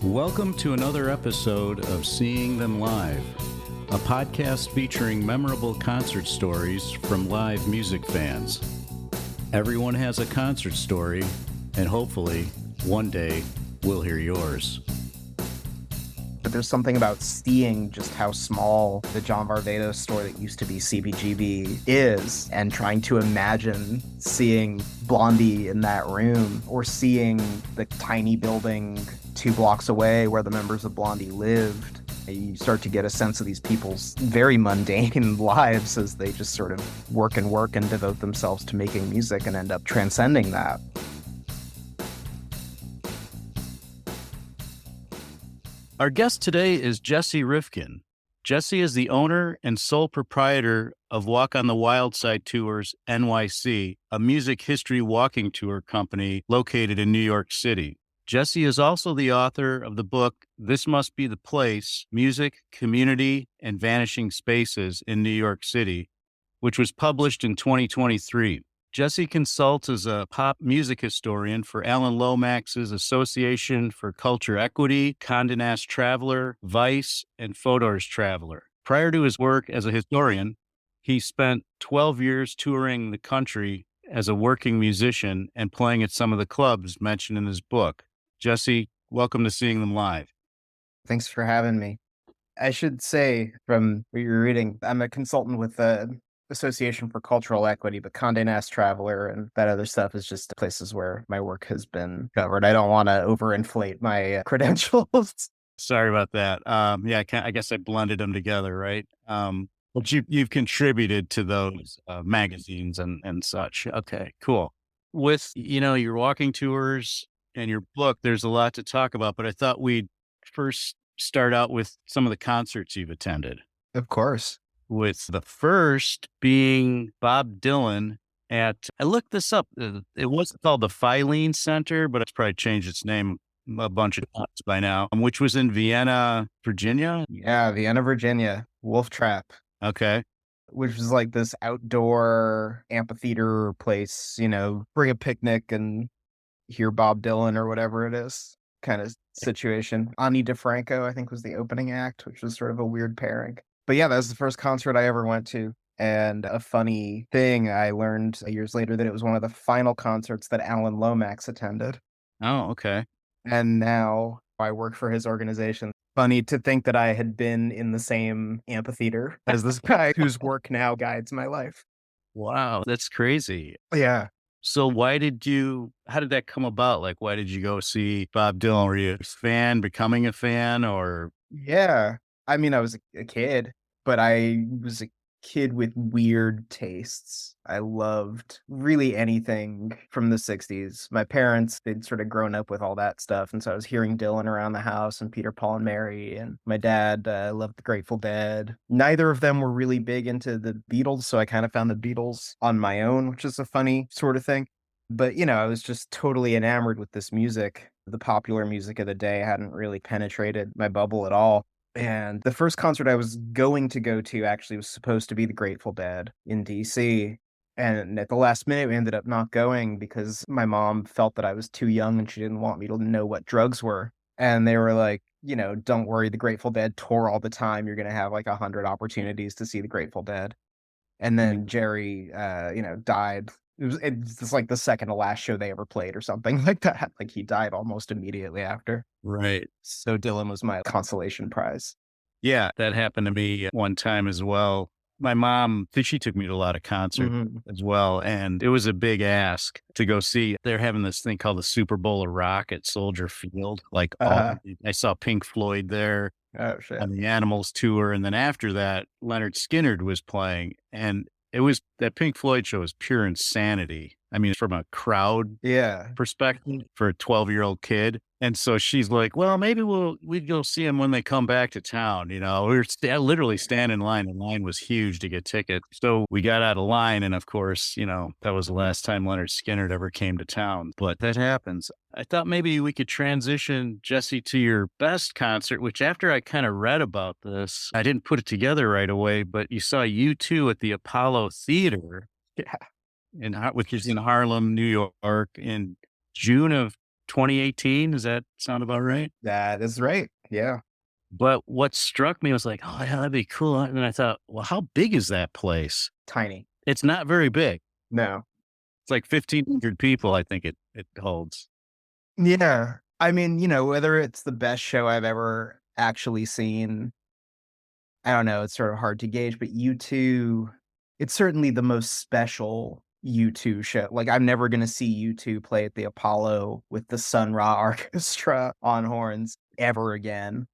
Welcome to another episode of Seeing Them Live, a podcast featuring memorable concert stories from live music fans. Everyone has a concert story, and hopefully, one day, we'll hear yours. But there's something about seeing just how small the John Varvatos store that used to be CBGB is, and trying to imagine seeing Blondie in that room, or seeing the tiny building 2 blocks away where the members of Blondie lived. You start to get a sense of these people's very mundane lives as they just sort of work and devote themselves to making music and end up transcending that. Our guest today is Jesse Rifkin. Jesse is the owner and sole proprietor of Walk on the Wildside Tours NYC, a music history walking tour company located in New York City. Jesse is also the author of the book, This Must Be the Place, Music, Community, and Vanishing Spaces in New York City, which was published in 2023. Jesse consults as a pop music historian for Alan Lomax's Association for Culture Equity, Condé Nast Traveler, Vice, and Fodor's Traveler. Prior to his work as a historian, he spent 12 years touring the country as a working musician and playing at some of the clubs mentioned in his book. Jesse, welcome to Seeing Them Live. Thanks for having me. I should say, from what you're reading, I'm a consultant with the Association for Cultural Equity, but Condé Nast Traveler and that other stuff is just places where my work has been covered. I don't want to overinflate my credentials. Sorry about that. I guess I blended them together, right? But you've contributed to those magazines and such. Okay, cool. With, your walking tours and your book, there's a lot to talk about, but I thought we'd first start out with some of the concerts you've attended. Of course. With the first being Bob Dylan I looked this up. It wasn't called the Filene Center, but it's probably changed its name a bunch of times by now, which was in Vienna, Virginia. Yeah, Vienna, Virginia, Wolf Trap. Okay. Which was like this outdoor amphitheater place, bring a picnic and hear Bob Dylan or whatever it is kind of situation. Ani DiFranco, I think, was the opening act, which was sort of a weird pairing. But yeah, that was the first concert I ever went to. And a funny thing, I learned years later that it was one of the final concerts that Alan Lomax attended. Oh, okay. And now I work for his organization. Funny to think that I had been in the same amphitheater as this guy whose work now guides my life. Wow, that's crazy. Yeah. So how did that come about? Like, why did you go see Bob Dylan? Were you a fan, becoming a fan, or? Yeah. I mean, I was a kid, but I was a kid with weird tastes. I loved really anything from the 60s. My parents, they'd sort of grown up with all that stuff. And so I was hearing Dylan around the house and Peter, Paul, and Mary. And my dad loved the Grateful Dead. Neither of them were really big into the Beatles. So I kind of found the Beatles on my own, which is a funny sort of thing. But, I was just totally enamored with this music. The popular music of the day hadn't really penetrated my bubble at all. And the first concert I was going to go to actually was supposed to be the Grateful Dead in DC. And at the last minute, we ended up not going because my mom felt that I was too young and she didn't want me to know what drugs were. And they were like, don't worry, the Grateful Dead tour all the time. You're going to have like 100 opportunities to see the Grateful Dead. And then Jerry, died. It's like the second to last show they ever played or something like that. Like he died almost immediately after. Right. So Dylan was my consolation prize. Yeah, that happened to me one time as well. My mom, she took me to a lot of concerts as well. And it was a big ask to go see. They're having this thing called the Super Bowl of Rock at Soldier Field. I saw Pink Floyd there. Oh, shit. On the Animals tour. And then after that, Leonard Skinner was playing. And that Pink Floyd show was pure insanity. I mean, from a crowd perspective for a 12-year-old kid. And so she's like, well, maybe we'd go see them when they come back to town. We were literally standing in line. The line was huge to get tickets. So we got out of line. And of course, that was the last time Leonard Skinner ever came to town. But that happens. I thought maybe we could transition, Jesse, to your best concert, which after I kind of read about this, I didn't put it together right away, but you saw U2 at the Apollo Theater. Yeah. Which is in Harlem, New York, in June of 2018. Does that sound about right? That is right. Yeah. But what struck me was like, oh, yeah, that'd be cool. And then I thought, well, how big is that place? Tiny. It's not very big. No. It's like 1,500 people, I think it holds. Yeah. I mean, whether it's the best show I've ever actually seen, I don't know, it's sort of hard to gauge, but U2, it's certainly the most special U2 show. Like, I'm never gonna see U2 play at the Apollo with the Sun Ra Orchestra on horns ever again.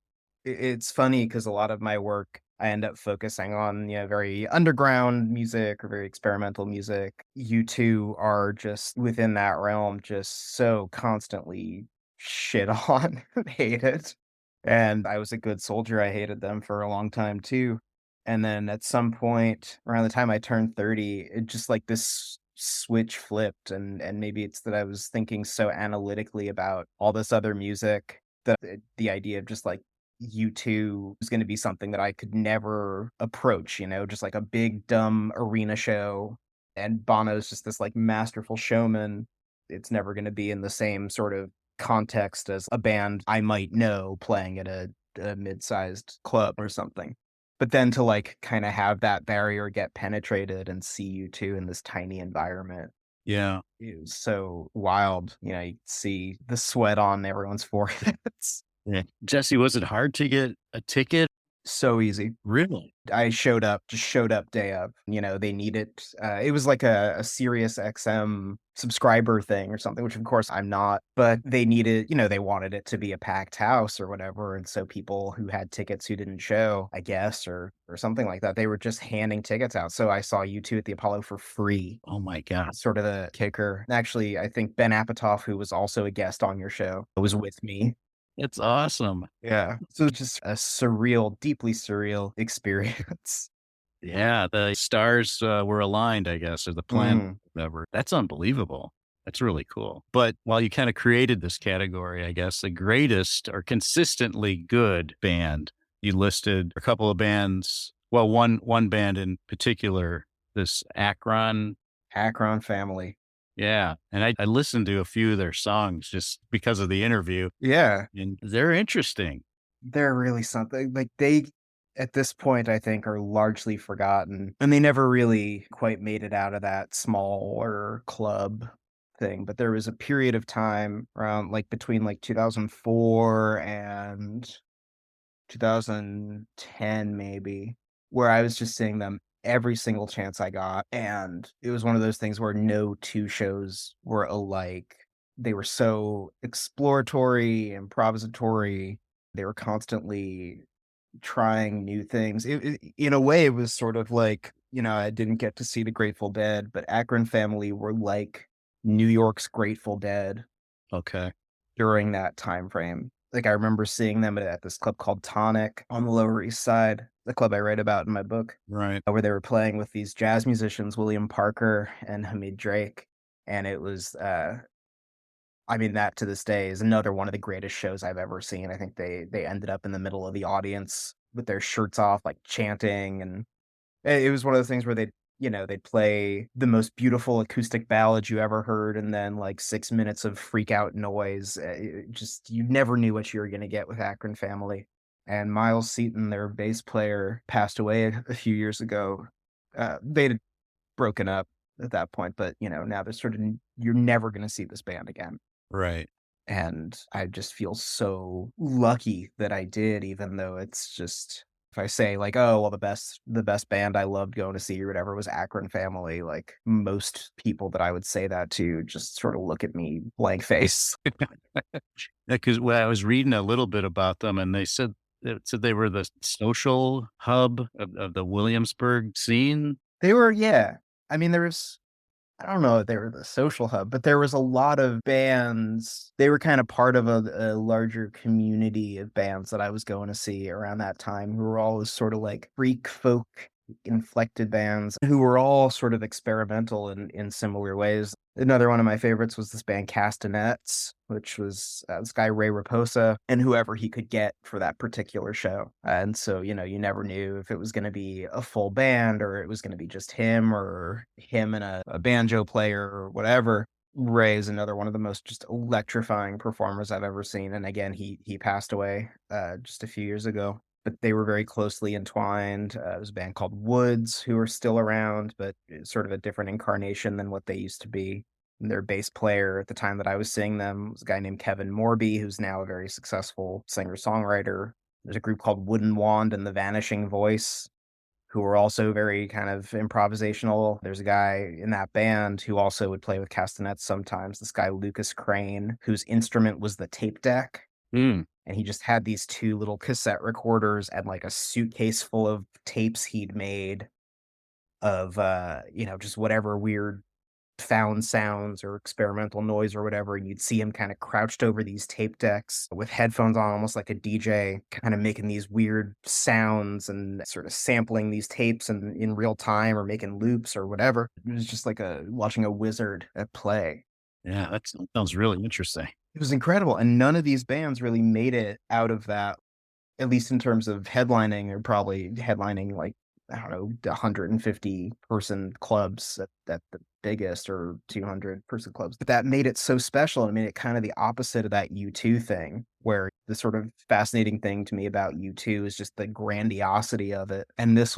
It's funny because a lot of my work, I end up focusing on, very underground music or very experimental music. U2 are just within that realm, just so constantly shit on and hated. And I was a good soldier. I hated them for a long time too. And then at some point around the time I turned 30, it just like this switch flipped and maybe it's that I was thinking so analytically about all this other music that the idea of just like U2 was going to be something that I could never approach, just like a big dumb arena show, and Bono's just this like masterful showman. It's never going to be in the same sort of context as a band I might know playing at a mid-sized club or something. But then to like kind of have that barrier get penetrated and see U2 in this tiny environment, Yeah. it was so wild. You see the sweat on everyone's foreheads. Yeah. Jesse, was it hard to get a ticket? So easy. Really? I just showed up day of. They needed, it was like a Sirius XM subscriber thing or something, which of course I'm not, but they needed, they wanted it to be a packed house or whatever. And so people who had tickets who didn't show, I guess, or something like that, they were just handing tickets out. So I saw U2 at the Apollo for free. Oh my God. Sort of the kicker. Actually, I think Ben Apatow, who was also a guest on your show, was with me. It's awesome. Yeah. So it's just a surreal, deeply surreal experience. Yeah. The stars were aligned, I guess, or the planet, Mm. whatever. That's unbelievable. That's really cool. But while you kind of created this category, I guess the greatest or consistently good band, you listed a couple of bands. Well, one band in particular, this Akron. Akron Family. Yeah. And I listened to a few of their songs just because of the interview, Yeah. and they're interesting. They're really something. Like, they, at this point, I think, are largely forgotten, and they never really quite made it out of that smaller club thing, but there was a period of time around, like, between, like, 2004 and 2010 maybe, where I was just seeing them every single chance I got, and it was one of those things where no 2 shows were alike. They were so exploratory, improvisatory, they were constantly trying new things. In a way, it was sort of like, I didn't get to see the Grateful Dead, but Akron Family were like New York's Grateful Dead Okay. during that time frame. Like, I remember seeing them at this club called Tonic on the Lower East Side, the club I write about in my book, Right. where they were playing with these jazz musicians, William Parker and Hamid Drake. And it was, I mean, that to this day is another one of the greatest shows I've ever seen. I think they ended up in the middle of the audience with their shirts off, like chanting, and it was one of those things where they'd play the most beautiful acoustic ballad you ever heard, and then like 6 minutes of freak out noise. Just you never knew what you were going to get with Akron Family. And Miles Seaton, their bass player, passed away a few years ago. They'd broken up at that point, but now they're sort of, you're never going to see this band again. Right. And I just feel so lucky that I did, even though it's just, if I say like, "Oh, well, the best band I loved going to see or whatever was Akron Family," like, most people that I would say that to just sort of look at me blank face. Because I was reading a little bit about them, and it said they were the social hub of the Williamsburg scene. They were, yeah. I mean, I don't know if they were the social hub, but there was a lot of bands. They were kind of part of a larger community of bands that I was going to see around that time, who were all sort of like freak folk inflected bands who were all sort of experimental in similar ways. Another one of my favorites was this band Castanets, which was this guy Ray Raposa and whoever he could get for that particular show. And so, you never knew if it was going to be a full band or it was going to be just him or him and a banjo player or whatever. Ray is another one of the most just electrifying performers I've ever seen, and again, he passed away, just a few years ago, but they were very closely entwined. There's a band called Woods who are still around, but it's sort of a different incarnation than what they used to be. And their bass player at the time that I was seeing them was a guy named Kevin Morby, who's now a very successful singer-songwriter. There's a group called Wooden Wand and the Vanishing Voice, who were also very kind of improvisational. There's a guy in that band who also would play with castanets sometimes, this guy Lucas Crane, whose instrument was the tape deck, Mm. and he just had these 2 little cassette recorders and, like, a suitcase full of tapes he'd made of, just whatever weird found sounds or experimental noise or whatever, and you'd see him kinda crouched over these tape decks with headphones on, almost like a DJ, kinda making these weird sounds and sort of sampling these tapes in real time or making loops or whatever. It was just like watching a wizard at play. Yeah, that sounds really interesting. It was incredible, and none of these bands really made it out of that, at least in terms of headlining. Or probably headlining, like, I don't know, 150-person clubs at the biggest, or 200-person clubs, but that made it so special, and made it kinda the opposite of that U2 thing, where the sort of fascinating thing to me about U2 is just the grandiosity of it, and this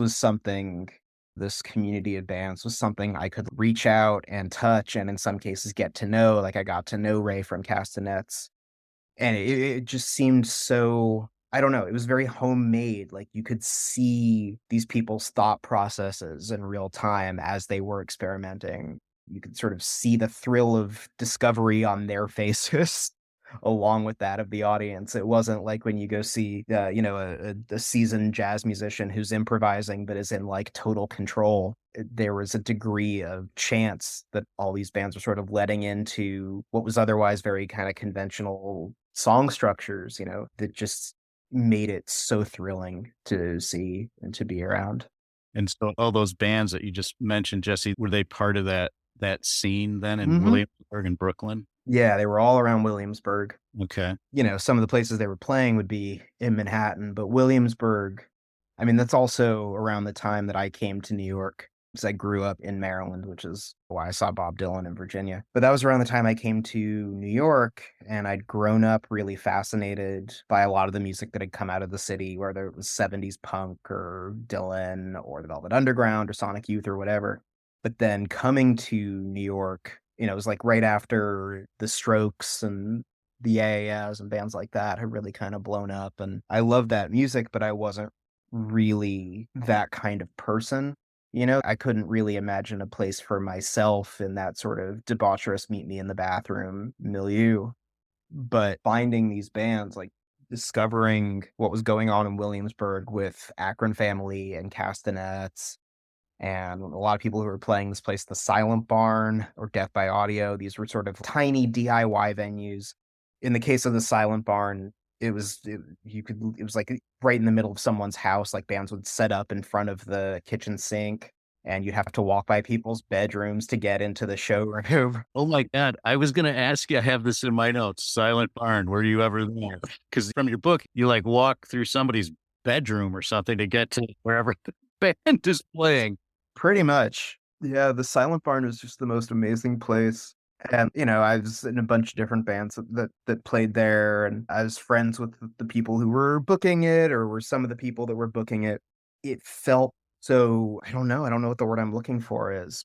community of bands was something I could reach out and touch, and in some cases get to know. Like, I got to know Ray from Castanets, and it just seemed so, I don't know, it was very homemade. Like, you could see these people's thought processes in real time as they were experimenting. You could sort of see the thrill of discovery on their faces along with that of the audience. It wasn't like when you go see, a seasoned jazz musician who's improvising but is in, like, total control. There was a degree of chance that all these bands were sort of letting into what was otherwise very kinda conventional song structures, that just made it so thrilling to see and to be around. And so all those bands that you just mentioned, Jesse, were they part of that scene then in Mhm. Williamsburg and Brooklyn? Yeah, they were all around Williamsburg. Okay. Some of the places they were playing would be in Manhattan, but Williamsburg, I mean, that's also around the time that I came to New York, because I grew up in Maryland, which is why I saw Bob Dylan in Virginia. But that was around the time I came to New York, and I'd grown up really fascinated by a lot of the music that had come out of the city, whether it was 70s punk or Dylan or the Velvet Underground or Sonic Youth or whatever. But then coming to New York, it was like right after the Strokes and the AAS and bands like that had really kind of blown up, and I loved that music, but I wasn't really that kind of person. I couldn't really imagine a place for myself in that sort of debaucherous meet me in the bathroom milieu. But finding these bands, like discovering what was going on in Williamsburg with Akron Family and Castanets, and a lot of people who were playing this place, the Silent Barn or Death by Audio. These were sort of tiny DIY venues. In the case of the Silent Barn, it was like right in the middle of someone's house. Like, bands would set up in front of the kitchen sink, and you'd have to walk by people's bedrooms to get into the showroom. Oh my god, I was gonna ask you, I have this in my notes, Silent Barn, were you ever there? Because from your book, you, like, walk through somebody's bedroom or something to get to wherever the band is playing. Pretty much. Yeah, the Silent Barn was just the most amazing place. And, I was in a bunch of different bands that played there, and I was friends with the people who were booking it, or were some of the people that were booking it. It felt so, I don't know what the word I'm looking for is.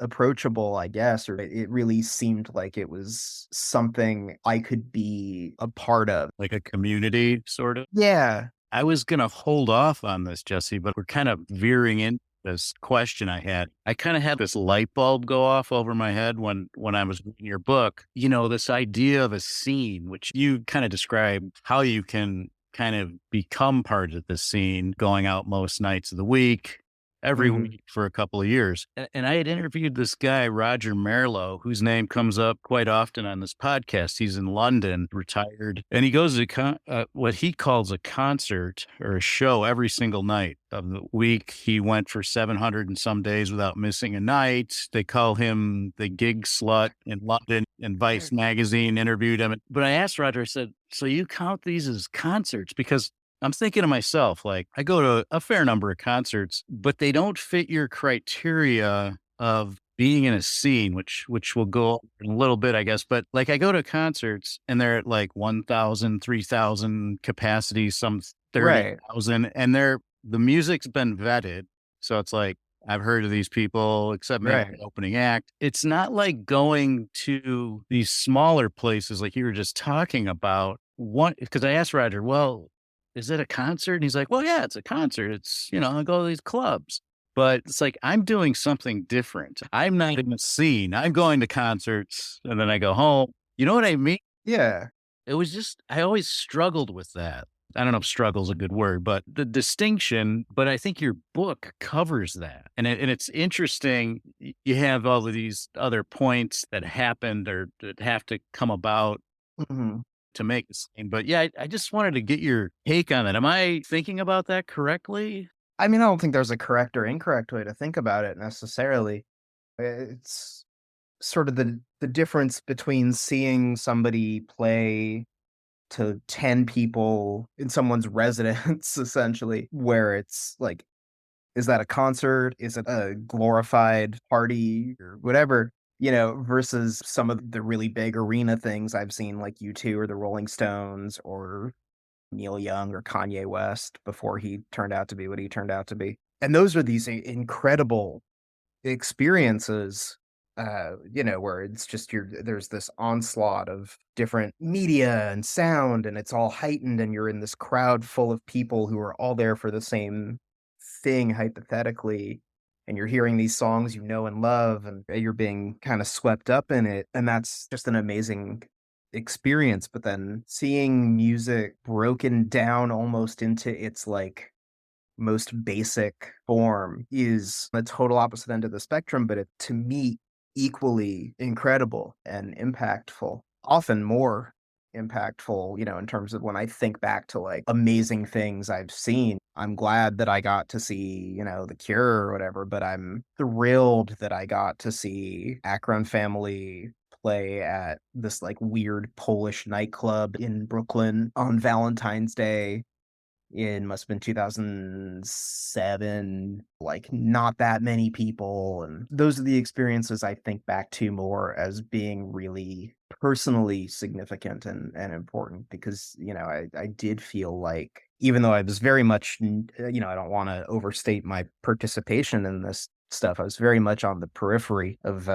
Approachable, I guess, or it really seemed like it was something I could be a part of. Like a community, sort of? Yeah. I was gonna hold off on this, Jesse, but we're kind of veering into this question I had. I kinda had this light bulb go off over my head when I was reading your book. This idea of a scene, which you kinda describe how you can kind of become part of the scene, going out most nights of the week, every Mhm. week for a couple of years. And I had interviewed this guy, Roger Merlo, whose name comes up quite often on this podcast. He's in London, retired, and he goes to what he calls a concert or a show every single night of the week. He went for 700 and some days without missing a night. They call him the gig slut in London, and Vice magazine interviewed him. But I asked Roger, I said, so you count these as concerts? Because I'm thinking to myself, like, I go to a fair number of concerts, but they don't fit your criteria of being in a scene, which will go in a little bit, I guess. But like I go to concerts and they're at like 1,000, 3,000 capacity, some Right, 30,000, and the music's been vetted. So it's like I've heard of these people, except maybe right, the opening act. It's not like going to these smaller places like you were just talking about. One, because I asked Roger, well, is it a concert? And he's like, well, yeah, it's a concert. It's, I go to these clubs. But it's like I'm doing something different. I'm not in the scene. I'm going to concerts and then I go home. You know what I mean? yeah. It was just I always struggled with that. I don't know if struggle is a good word, but the distinction, but I think your book covers that. And it's interesting. You have all of these other points that happened or that have to come about Mhm. to make the scene. But yeah, I just wanted to get your take on that. Am I thinking about that correctly? I mean, I don't think there's a correct or incorrect way to think about it necessarily. It's sort of the difference between seeing somebody play to 10 people in someone's residence, essentially, where it's like, is that a concert? Is it a glorified party or whatever? Versus some of the really big arena things I've seen, like U2 or the Rolling Stones or Neil Young or Kanye West before he turned out to be what he turned out to be. And those are these incredible experiences, where it's just there's this onslaught of different media and sound, and it's all heightened, and you're in this crowd full of people who are all there for the same thing, hypothetically, and you're hearing these songs you know and love, and you're being kind of swept up in it, and that's just an amazing experience. But then seeing music broken down almost into its like most basic form is a total opposite end of the spectrum, but it to me equally incredible and impactful, often more impactful, in terms of when I think back to like amazing things I've seen. I'm glad that I got to see, The Cure or whatever, but I'm thrilled that I got to see Akron Family play at this like weird Polish nightclub in Brooklyn on Valentine's Day in must have been 2007, like not that many people. And those are the experiences I think back to more as being really personally significant and important because, I did feel like, even though I was very much, I don't want to overstate my participation in this stuff. I was very much on the periphery of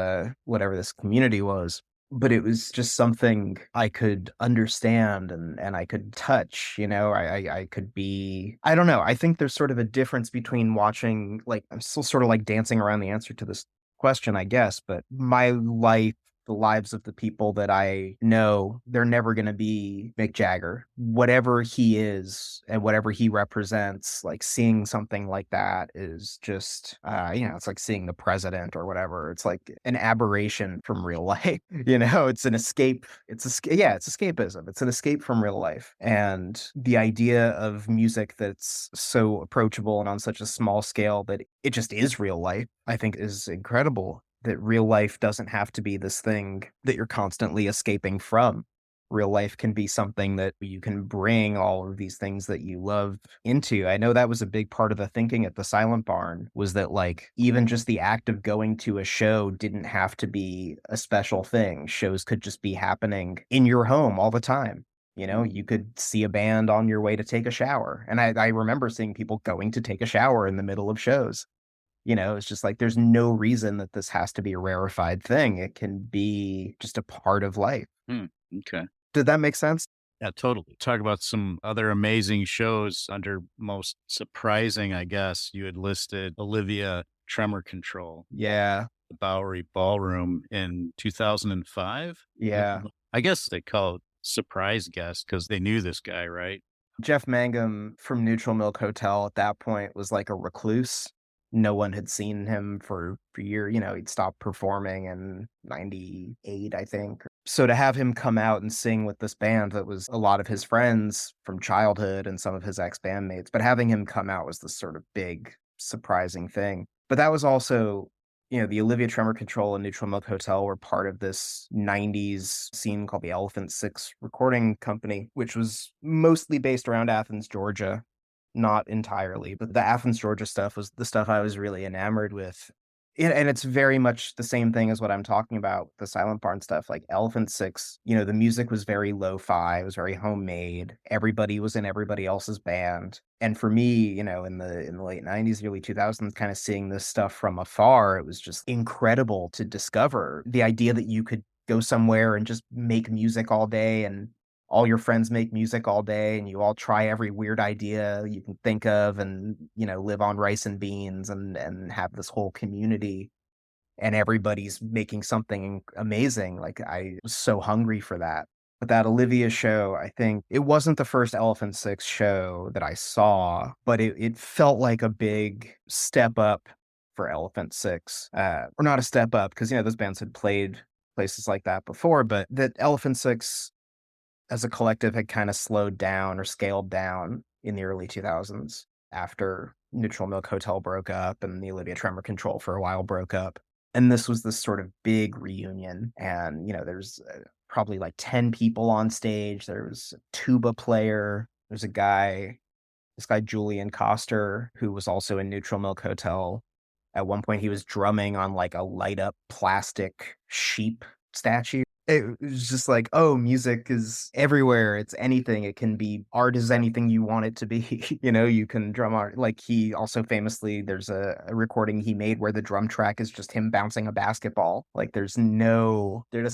whatever this community was, but it was just something I could understand and I could touch, I could be I don't know, I think there's sort of a difference between watching like I'm still sort of like dancing around the answer to this question, I guess, but my life, the lives of the people that I know, they're never gonna be Mick Jagger. Whatever he is and whatever he represents, like seeing something like that is just, it's like seeing the president or whatever. It's like an aberration from real life. It's an escape. Yeah, it's escapism. It's an escape from real life. And the idea of music that's so approachable and on such a small scale that it just is real life, I think is incredible. That real life doesn't have to be this thing that you're constantly escaping from. Real life can be something that you can bring all of these things that you love into. I know that was a big part of the thinking at the Silent Barn was that like even just the act of going to a show didn't have to be a special thing. Shows could just be happening in your home all the time. You could see a band on your way to take a shower. And I remember seeing people going to take a shower in the middle of shows. It's just like there's no reason that this has to be a rarefied thing. It can be just a part of life. Hmm, okay. Did that make sense? Yeah, totally. Talk about some other amazing shows under most surprising, I guess. You had listed Olivia Tremor Control, Yeah. the Bowery Ballroom in 2005. Yeah. I guess they call it surprise guest because they knew this guy, right? Jeff Mangum from Neutral Milk Hotel at that point was like a recluse. No one had seen him for years. He'd stopped performing in 98, I think. So to have him come out and sing with this band that was a lot of his friends from childhood and some of his ex-bandmates, but having him come out was this sort of big, surprising thing. But that was also, the Olivia Tremor Control and Neutral Milk Hotel were part of this 90s scene called the Elephant Six Recording Company, which was mostly based around Athens, Georgia. Not entirely, but the Athens, Georgia stuff was the stuff I was really enamored with. And it's very much the same thing as what I'm talking about, the Silent Barn stuff, like Elephant Six, the music was very lo-fi, it was very homemade, everybody was in everybody else's band, and for me, in the late '90s, early 2000s, kinda seeing this stuff from afar, it was just incredible to discover the idea that you could go somewhere and just make music all day, and all your friends make music all day, and you all try every weird idea you can think of, and live on rice and beans, and have this whole community, and everybody's making something amazing. Like, I was so hungry for that. But that Olivia show, I think it wasn't the first Elephant Six show that I saw, but it felt like a big step up for Elephant Six. Or not a step up, because those bands had played places like that before, but that Elephant Six as a collective had kind of slowed down or scaled down in the early 2000s after Neutral Milk Hotel broke up and the Olivia Tremor Control for a while broke up. And this was this sort of big reunion. And, there's probably like 10 people on stage. There was a tuba player. There's this guy, Julian Coster, who was also in Neutral Milk Hotel. At one point, he was drumming on like a light up plastic sheep statue. It was just like, oh, music is everywhere. It's anything. It can be art is anything you want it to be. You can drum art. Like, he also famously, there's a recording he made where the drum track is just him bouncing a basketball. Like, there doesn't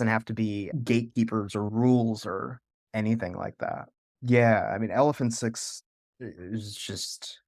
have to be gatekeepers or rules or anything like that. Yeah, I mean, Elephant Six is just,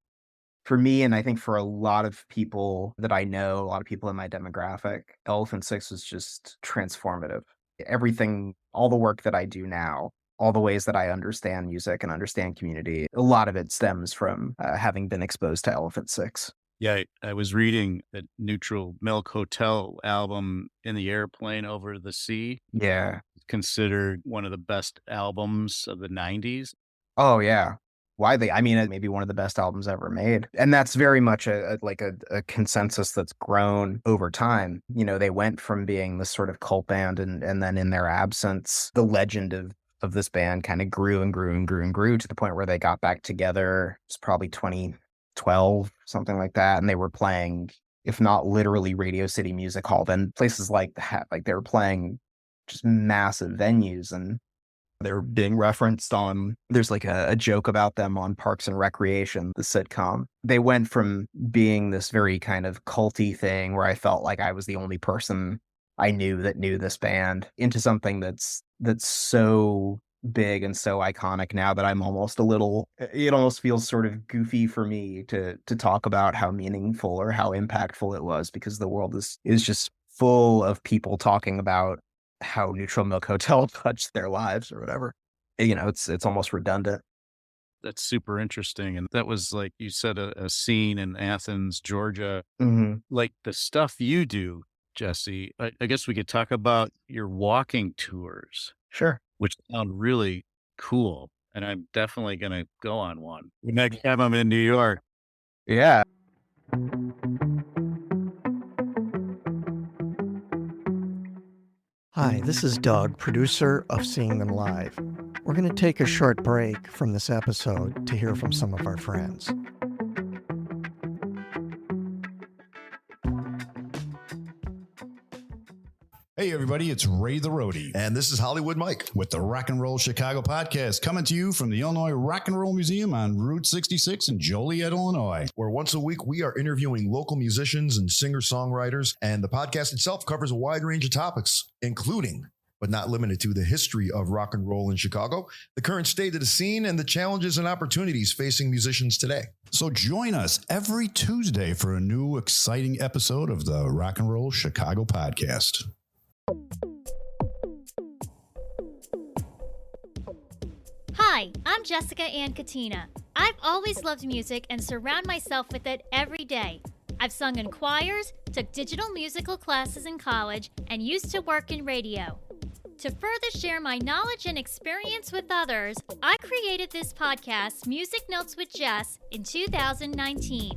for me, and I think for a lot of people that I know, a lot of people in my demographic, Elephant Six was just transformative. Everything, all the work that I do now, all the ways that I understand music and understand community, a lot of it stems from having been exposed to Elephant Six. Yeah, I was reading that Neutral Milk Hotel album, In the Airplane Over the Sea, Yeah. considered one of the best albums of the 90s. Oh, yeah. Widely. I mean, it may be one of the best albums ever made. And that's very much a consensus that's grown over time. They went from being this sort of cult band, and then in their absence, the legend of this band kind of grew and grew and grew and grew to the point where they got back together. It's probably 2012, something like that. And they were playing, if not literally Radio City Music Hall, then places like that. Like, they were playing just massive venues, and they're being referenced on, there's like a joke about them on Parks and Recreation, the sitcom. They went from being this very kind of culty thing where I felt like I was the only person I knew that knew this band, into something that's so big and so iconic now that I'm almost it almost feels sort of goofy for me to talk about how meaningful or how impactful it was, because the world is just full of people talking about how Neutral Milk Hotel touched their lives or whatever. It's almost redundant. That's super interesting. And that was, like you said, a scene in Athens, Georgia. Mm-hmm. Like the stuff you do, Jesse, I guess we could talk about your walking tours, Sure. which sound really cool. And I'm definitely going to go on one. Next time I'm in New York. Yeah. Hi, this is Doug, producer of Seeing Them Live. We're going to take a short break from this episode to hear from some of our friends. Hey everybody, it's Ray the Roadie. And this is Hollywood Mike With the Rock and Roll Chicago podcast, coming to you from the Illinois Rock and Roll Museum on Route 66 in Joliet, Illinois. where once a week we are interviewing local musicians and singer-songwriters, and the podcast itself covers a wide range of topics, including, but not limited to, the history of rock and roll in Chicago, the current state of the scene, and the challenges and opportunities facing musicians today. So join us every Tuesday for a new exciting episode of the Rock and Roll Chicago podcast. Hi, I'm Jessica Ann Katina. I've always loved music and surround myself with it every day. I've sung in choirs, took digital musical classes in college, and used to work in radio. To further share my knowledge and experience with others, I created this podcast, Music Notes with Jess, in 2019.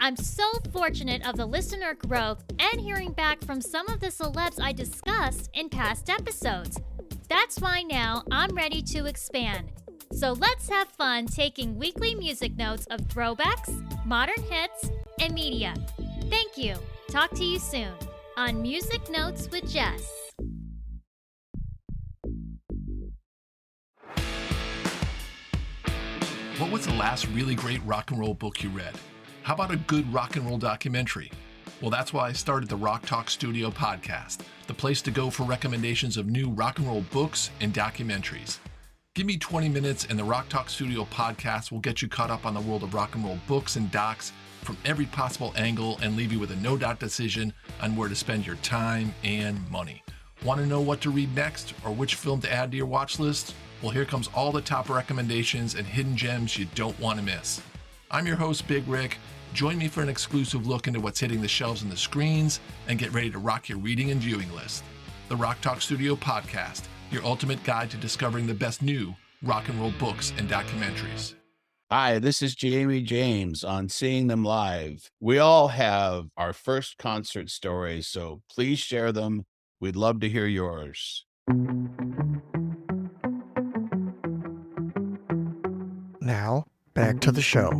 I'm so fortunate of the listener growth and hearing back from some of the celebs I discussed in past episodes. That's why now I'm ready to expand. So let's have fun taking weekly music notes of throwbacks, modern hits, and media. Thank you. Talk to you soon on Music Notes with Jess. What was the last really great rock and roll book you read? How about a good rock and roll documentary? Well, that's why I started the Rock Talk Studio podcast, the place to go for recommendations of new rock and roll books and documentaries. Give me 20 minutes and the Rock Talk Studio podcast will get you caught up on the world of rock and roll books and docs from every possible angle and leave you with a no-doubt decision on where to spend your time and money. Want to know what to read next or which film to add to your watch list? Well, here comes all the top recommendations and hidden gems you don't want to miss. I'm your host, Big Rick. Join me for an exclusive look into what's hitting the shelves and the screens and get ready to rock your reading and viewing list. The Rock Talk Studio podcast, your ultimate guide to discovering the best new rock and roll books and documentaries. Hi, this is Jamie James on Seeing Them Live. We all have our first concert stories, so please share them. We'd love to hear yours. Now, back to the show.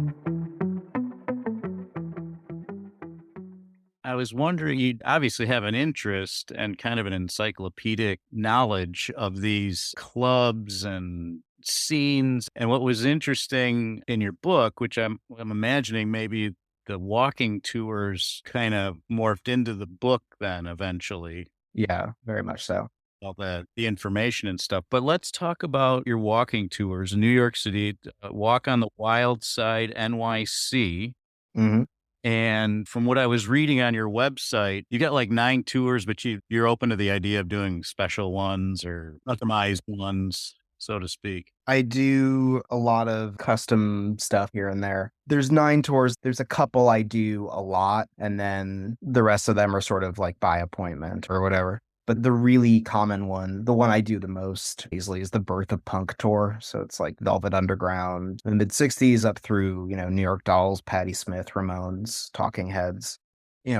I was wondering, you obviously have an interest and kind of an encyclopedic knowledge of these clubs and scenes. And what was interesting in your book, which I'm imagining maybe the walking tours kind of morphed into the book then eventually. Yeah, very much so. All the information and stuff. But let's talk about your walking tours in New York City. Walk on the Wildside NYC. Mm-hmm. And from what I was reading on your website, you got like 9 tours, but you're open to the idea of doing special ones or customized ones, so to speak. I do a lot of custom stuff here and there. There's 9 tours. There's a couple I do a lot, and then the rest of them are sort of like by appointment or whatever. But the really common one, the one I do the most easily, is the Birth of Punk tour. So it's like Velvet Underground, the mid-60s up through, New York Dolls, Patti Smith, Ramones, Talking Heads.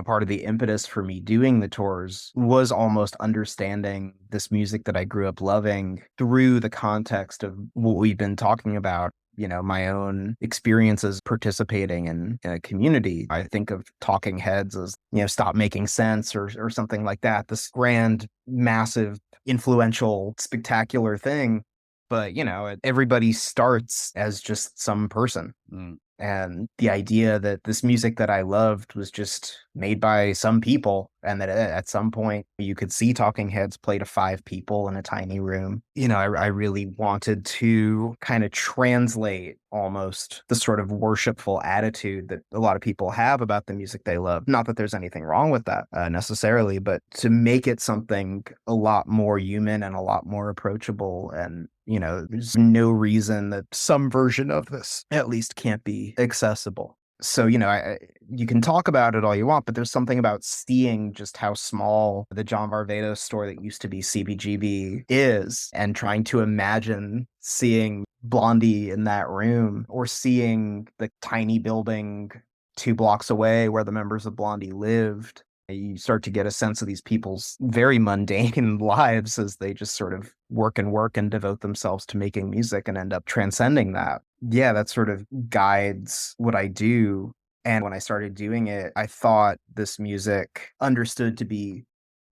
Part of the impetus for me doing the tours was almost understanding this music that I grew up loving through the context of what we've been talking about. My own experiences participating in a community. I think of Talking Heads as, Stop Making Sense or something like that. This grand, massive, influential, spectacular thing. But, everybody starts as just some person. And the idea that this music that I loved was just made by some people, and that at some point you could see Talking Heads play to 5 people in a tiny room. I really wanted to kind of translate almost the sort of worshipful attitude that a lot of people have about the music they love. Not that there's anything wrong with that necessarily, but to make it something a lot more human and a lot more approachable. And there's no reason that some version of this at least can't be accessible. So, you can talk about it all you want, but there's something about seeing just how small the John Varvatos store that used to be CBGB is, and trying to imagine seeing Blondie in that room, or seeing the tiny building 2 blocks away where the members of Blondie lived. You start to get a sense of these people's very mundane lives as they just sort of work and devote themselves to making music and end up transcending that. Yeah, that sort of guides what I do. And when I started doing it, I thought this music understood to be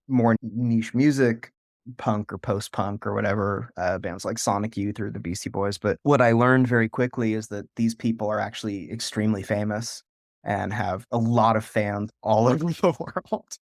more niche music, punk or post-punk or whatever, bands like Sonic Youth or the Beastie Boys. But what I learned very quickly is that these people are actually extremely famous and have a lot of fans all over the world.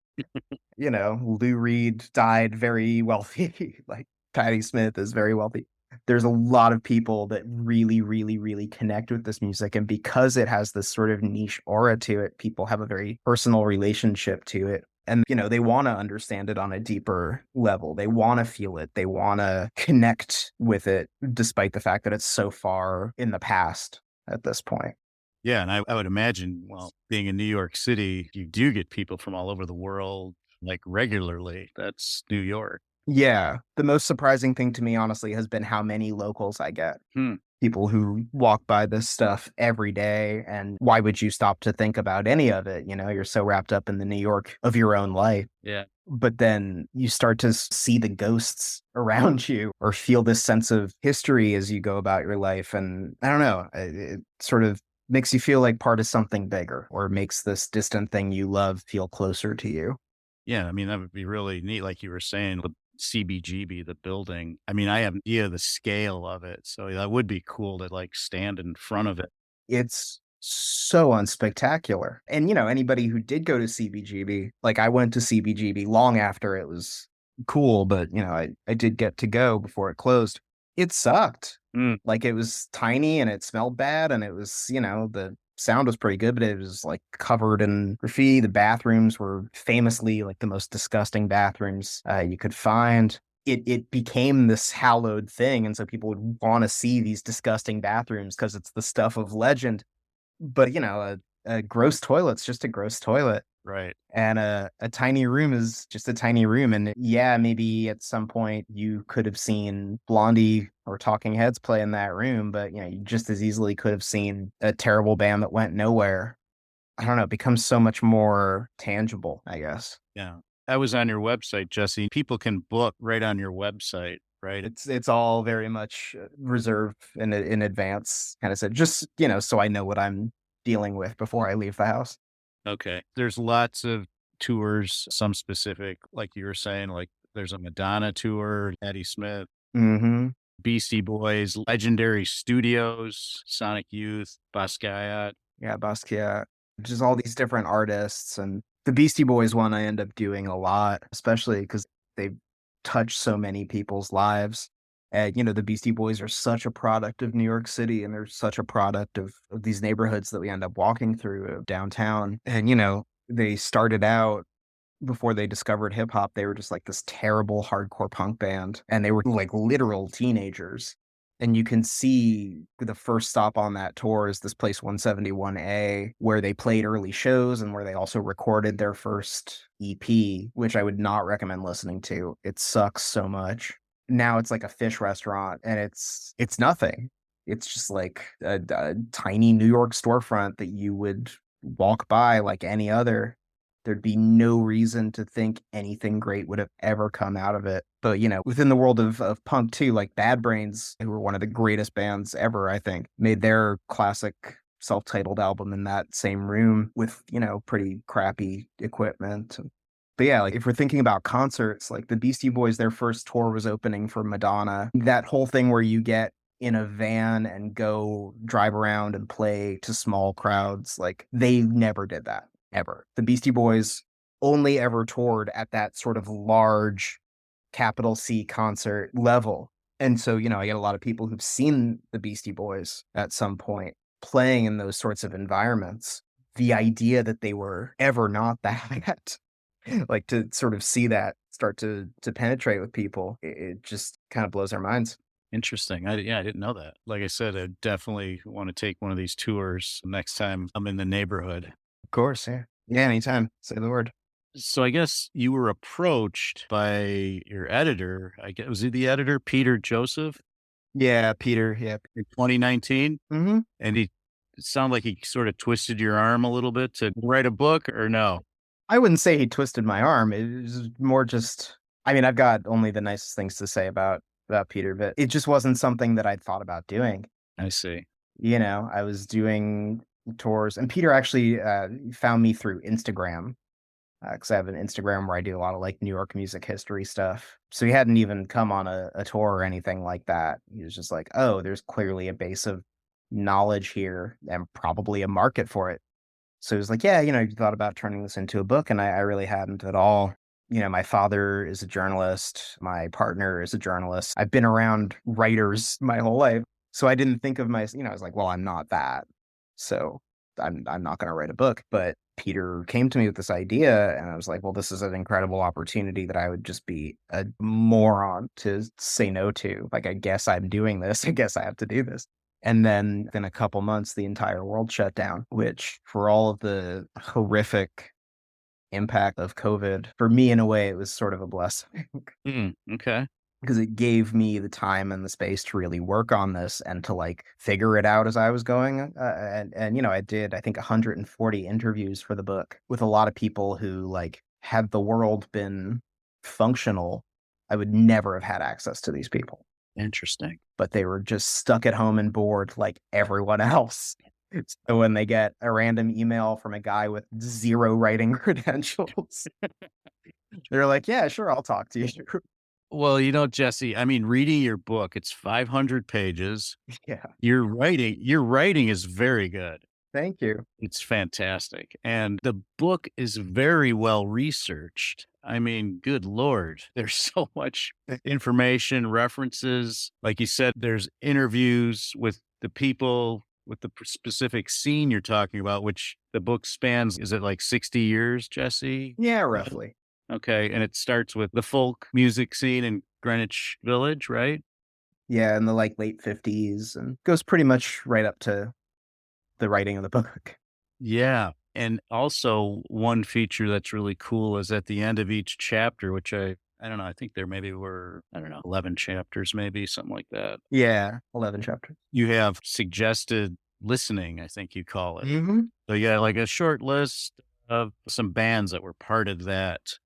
Lou Reed died very wealthy. Like Patti Smith is very wealthy. There's a lot of people that really, really, really connect with this music. And because it has this sort of niche aura to it, people have a very personal relationship to it. And, they want to understand it on a deeper level. They want to feel it. They want to connect with it, despite the fact that it's so far in the past at this point. Yeah, and I would imagine, being in New York City, you do get people from all over the world, like regularly. That's New York. Yeah. The most surprising thing to me, honestly, has been how many locals I get. People who walk by this stuff every day. And why would you stop to think about any of it? You're so wrapped up in the New York of your own life. Yeah. But then you start to see the ghosts around you or feel this sense of history as you go about your life. And I don't know, it sort of makes you feel like part of something bigger, or makes this distant thing you love feel closer to you. Yeah, I mean, that would be really neat, like you were saying, the CBGB, the building. I mean, I have an idea of the scale of it, so that would be cool to, like, stand in front of it. It's so unspectacular. And, anybody who did go to CBGB, like I went to CBGB long after it was cool, but, I did get to go before it closed. It sucked. Like, it was tiny and it smelled bad, and it was, the sound was pretty good, but it was like covered in graffiti. The bathrooms were famously like the most disgusting bathrooms you could find. It became this hallowed thing, and so people would want to see these disgusting bathrooms because it's the stuff of legend. But a gross toilet's just a gross toilet, Right. and a tiny room is just a tiny room. And yeah, maybe at some point you could have seen Blondie or Talking Heads play in that room, but you just as easily could have seen a terrible band that went nowhere. I don't know, it becomes so much more tangible, I guess. Yeah. I was on your website, Jesse. People can book right on your website, right? It's all very much reserved in advance, kind of said, just so I know what I'm dealing with before I leave the house. Okay. There's lots of tours, some specific, like you were saying, like there's a Madonna tour, Eddie Smith, Mm-hmm. Beastie Boys, Legendary Studios, Sonic Youth, Basquiat. Yeah, Basquiat, just all these different artists. And the Beastie Boys one I end up doing a lot, especially because they've touched so many people's lives. And, the Beastie Boys are such a product of New York City, and they're such a product of these neighborhoods that we end up walking through downtown. And, they started out, before they discovered hip hop, they were just like this terrible hardcore punk band, and they were like literal teenagers. And you can see the first stop on that tour is this place 171A, where they played early shows and where they also recorded their first EP, which I would not recommend listening to. It sucks so much. Now it's like a fish restaurant, and it's nothing. It's just like a tiny New York storefront that you would walk by like any other. There'd be no reason to think anything great would have ever come out of it. But, within the world of punk too, like Bad Brains, who were one of the greatest bands ever, I think, made their classic self-titled album in that same room with, pretty crappy equipment. But yeah, like if we're thinking about concerts, like the Beastie Boys, their first tour was opening for Madonna. That whole thing where you get in a van and go drive around and play to small crowds, like they never did that, ever. The Beastie Boys only ever toured at that sort of large capital C concert level. And so, I get a lot of people who've seen the Beastie Boys at some point playing in those sorts of environments. The idea that they were ever not that, like to sort of see that start to penetrate with people, it just kind of blows our minds. Interesting. I didn't know that. Like I said, I definitely want to take one of these tours next time I'm in the neighborhood. Of course, yeah. Yeah, anytime. Say the word. So I guess you were approached by your editor. I guess, was he the editor, Peter Joseph, Yeah, Peter. Yeah. in 2019? Mm-hmm. And it sounded like he sort of twisted your arm a little bit to write a book, or no? I wouldn't say he twisted my arm. It was more just, I mean, I've got only the nicest things to say about Peter, but it just wasn't something that I'd thought about doing. I see. I was doing tours, and Peter actually found me through Instagram, because I have an Instagram where I do a lot of like New York music history stuff. So he hadn't even come on a tour or anything like that. He was just like, oh, there's clearly a base of knowledge here and probably a market for it. So he was like, yeah, you thought about turning this into a book, and I really hadn't at all. My father is a journalist. My partner is a journalist. I've been around writers my whole life. So I didn't think of I was like, well, I'm not that. So I'm not going to write a book. But Peter came to me with this idea, and I was like, well, this is an incredible opportunity that I would just be a moron to say no to. Like, I guess I'm doing this. I guess I have to do this. And then in a couple months, the entire world shut down, which for all of the horrific impact of COVID, for me, in a way, it was sort of a blessing. Okay. Because it gave me the time and the space to really work on this and to like figure it out as I was going. And I did, I think, 140 interviews for the book with a lot of people who, like, had the world been functional, I would never have had access to these people. Interesting. But they were just stuck at home and bored like everyone else. So when they get a random email from a guy with 0 writing credentials, they're like, "Yeah, sure, I'll talk to you." Well, Jesse, I mean, reading your book, it's 500 pages. Yeah, Your writing is very good. thank you. It's fantastic. And the book is very well researched. I mean, good Lord, there's so much information, references. Like you said, there's interviews with the people with the specific scene you're talking about, which the book spans, is it like 60 years, Jesse? Yeah, roughly. Okay. And it starts with the folk music scene in Greenwich Village, right? Yeah, in the, like, late 50s and goes pretty much right up to the writing of the book. Yeah. And also one feature that's really cool is at the end of each chapter, which I don't know, I think there maybe were, I don't know, 11 chapters, maybe something like that. Yeah, 11 chapters. You have suggested listening, I think you call it. Mhm. So yeah, like a short list of some bands that were part of that.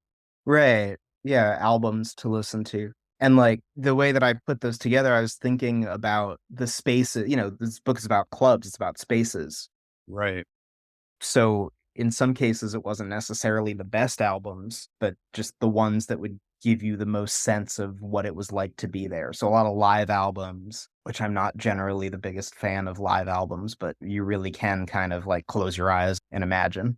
Right. Yeah, albums to listen to. And, like, the way that I put those together, I was thinking about the spaces. This book is about clubs, it's about spaces. Right. So, in some cases, it wasn't necessarily the best albums, but just the ones that would give you the most sense of what it was like to be there. So, a lot of live albums, which I'm not generally the biggest fan of live albums, but you really can kind of, like, close your eyes and imagine.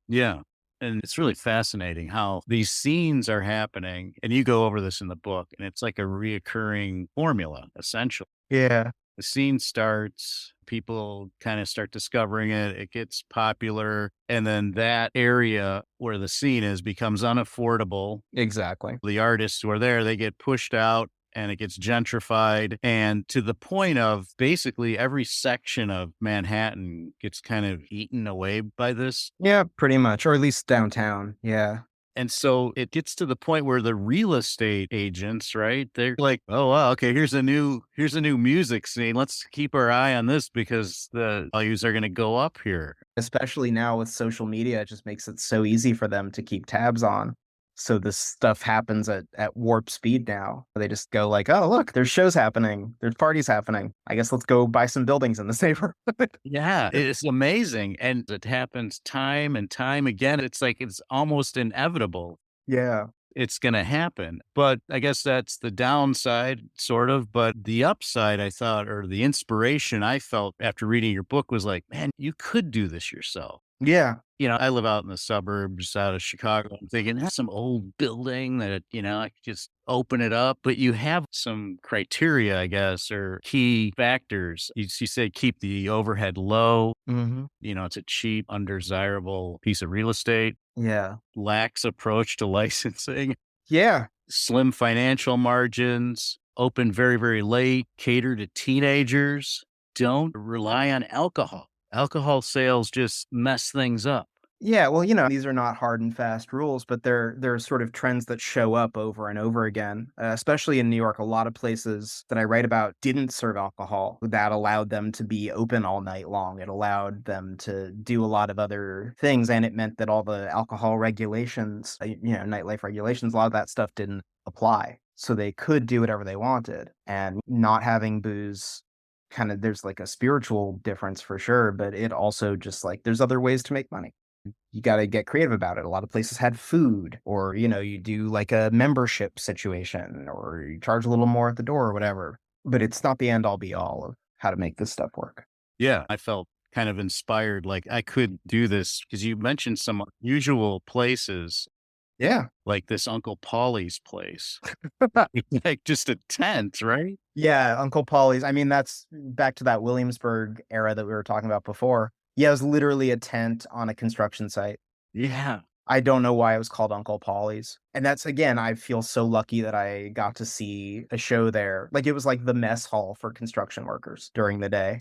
Yeah. And it's really fascinating how these scenes are happening. And you go over this in the book, and it's like a reoccurring formula, essentially. Yeah. The scene starts, people kind of start discovering it, it gets popular, and then that area where the scene is becomes unaffordable. Exactly. The artists who are there, they get pushed out and it gets gentrified. And to the point of basically every section of Manhattan gets kind of eaten away by this. Yeah, pretty much, or at least downtown. Yeah. And so it gets to the point where the real estate agents, right? They're like, "Oh, wow, okay, here's a new music scene. Let's keep our eye on this because the values are going to go up here." Especially now with social media, it just makes it so easy for them to keep tabs on. So this stuff happens at warp speed now. They just go like, "Oh, look, there's shows happening. There's parties happening. I guess let's go buy some buildings in this neighborhood." Yeah, it's amazing. And it happens time and time again. It's like it's almost inevitable. Yeah. It's going to happen. But I guess that's the downside, sort of. But the upside, I thought, or the inspiration I felt after reading your book was like, man, you could do this yourself. Yeah. I live out in the suburbs out of Chicago. I'm thinking that's some old building that, I could just open it up. But you have some criteria, I guess, or key factors. You said keep the overhead low. Mhm. It's a cheap, undesirable piece of real estate, Yeah. lax approach to licensing, Yeah. slim financial margins, open very, very late, cater to teenagers, don't rely on alcohol. Alcohol sales just mess things up. Yeah, well, these are not hard and fast rules, but they're sort of trends that show up over and over again. Especially in New York, a lot of places that I write about didn't serve alcohol. That allowed them to be open all night long. It allowed them to do a lot of other things, and it meant that all the alcohol regulations, nightlife regulations, a lot of that stuff didn't apply. So they could do whatever they wanted, and not having booze kind of there's like a spiritual difference for sure, but it also just like there's other ways to make money. You got to get creative about it. A lot of places had food, or you do like a membership situation, or you charge a little more at the door or whatever. But it's not the end all be all of how to make this stuff work. Yeah, I felt kind of inspired, like I could do this because you mentioned some unusual places, Yeah. like this Uncle Paulie's place, like just a tent, right? Yeah, Uncle Paulie's. I mean, that's back to that Williamsburg era that we were talking about before. Yeah, it was literally a tent on a construction site. Yeah. I don't know why it was called Uncle Paulie's. And that's, again, I feel so lucky that I got to see a show there. Like, it was like the mess hall for construction workers during the day.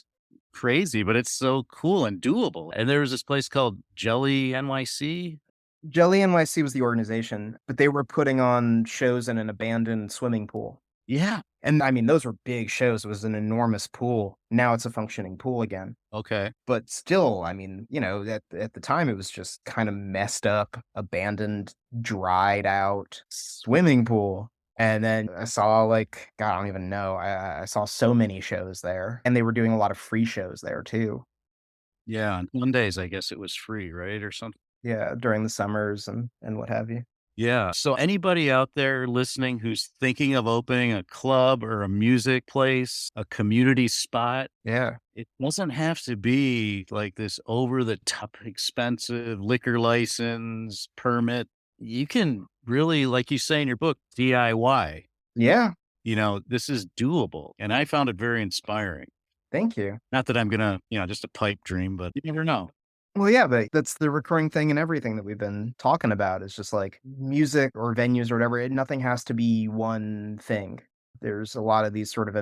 Crazy, but it's so cool and doable. And there was this place called Jelly NYC. Jelly NYC was the organization, but they were putting on shows in an abandoned swimming pool. Yeah. And I mean, those were big shows. It was an enormous pool. Now it's a functioning pool again. Okay. But still, I mean, at the time, it was just kind of messed up, abandoned, dried out swimming pool. And then I saw like, God, I don't even know. I saw so many shows there, and they were doing a lot of free shows there too. Yeah, on Mondays, I guess it was free, right? Or something. Yeah, during the summers and what have you. Yeah. So anybody out there listening who's thinking of opening a club or a music place, a community spot, Yeah. it doesn't have to be like this over the top expensive liquor license permit. You can really, like you say in your book, DIY. Yeah. This is doable. And I found it very inspiring. Thank you. Not that I'm going to, just a pipe dream, but you never know. Well, yeah, but that's the recurring thing in everything that we've been talking about. It's just like music or venues or whatever. Nothing has to be one thing. There's a lot of these sort of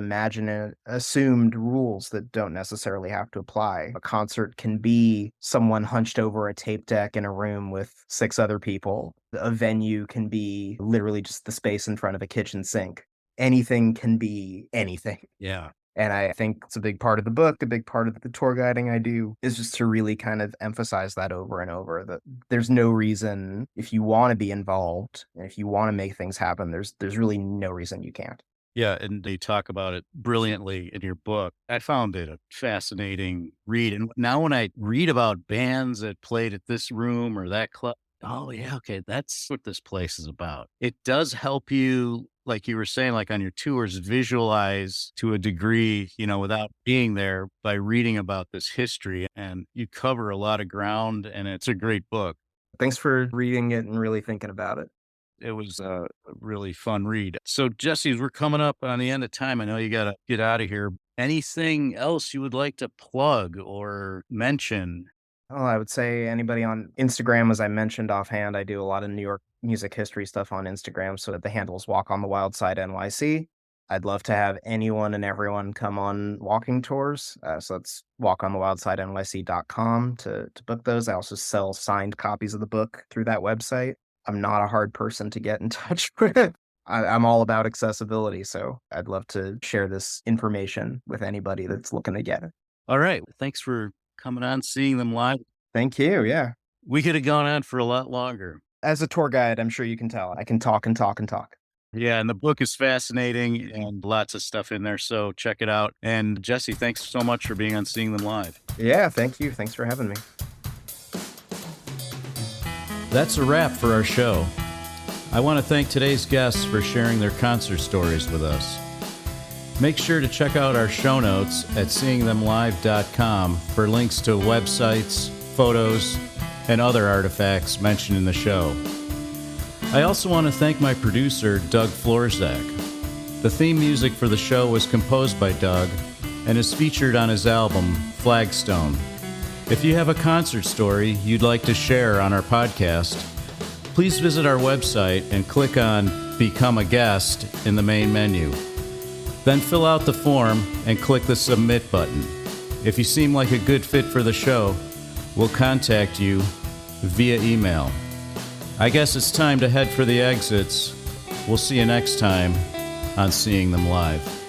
assumed rules that don't necessarily have to apply. A concert can be someone hunched over a tape deck in a room with 6 other people. A venue can be literally just the space in front of a kitchen sink. Anything can be anything. Yeah. And I think it's a big part of the book, a big part of the tour guiding I do is just to really kind of emphasize that over and over, that there's no reason, if you want to be involved and if you want to make things happen, there's really no reason you can't. Yeah, and they talk about it brilliantly in your book. I found it a fascinating read. And now when I read about bands that played at this room or that club, oh, yeah, okay, that's what this place is about. It does help you, like you were saying, like on your tours, visualize to a degree, without being there by reading about this history. And you cover a lot of ground, and it's a great book. Thanks for reading it and really thinking about it. It was a really fun read. So, Jesse, we're coming up on the end of time. I know you got to get out of here. Anything else you would like to plug or mention? Oh, I would say anybody on Instagram, as I mentioned offhand, I do a lot of New York music history stuff on Instagram. So the handle is Walk on the Wildside NYC. I'd love to have anyone and everyone come on walking tours. So that's walkonthewildsidenyc.com to book those. I also sell signed copies of the book through that website. I'm not a hard person to get in touch with. I'm all about accessibility, so I'd love to share this information with anybody that's looking to get it. All right. Thanks for coming on, seeing them live. Thank you. Yeah. We could have gone on for a lot longer. As a tour guide, I'm sure you can tell. I can talk and talk and talk. Yeah, and the book is fascinating and lots of stuff in there, so check it out. And Jesse, thanks so much for being on Seeing Them Live. Yeah, thank you. Thanks for having me. That's a wrap for our show. I want to thank today's guests for sharing their concert stories with us. Make sure to check out our show notes at seeingthemlive.com for links to websites, photos, and other artifacts mentioned in the show. I also want to thank my producer, Doug Florzak. The theme music for the show was composed by Doug and is featured on his album, Flagstone. If you have a concert story you'd like to share on our podcast, please visit our website and click on Become a Guest in the main menu. Then fill out the form and click the Submit button. If you seem like a good fit for the show, we'll contact you via email. I guess it's time to head for the exits. We'll see you next time on Seeing Them Live.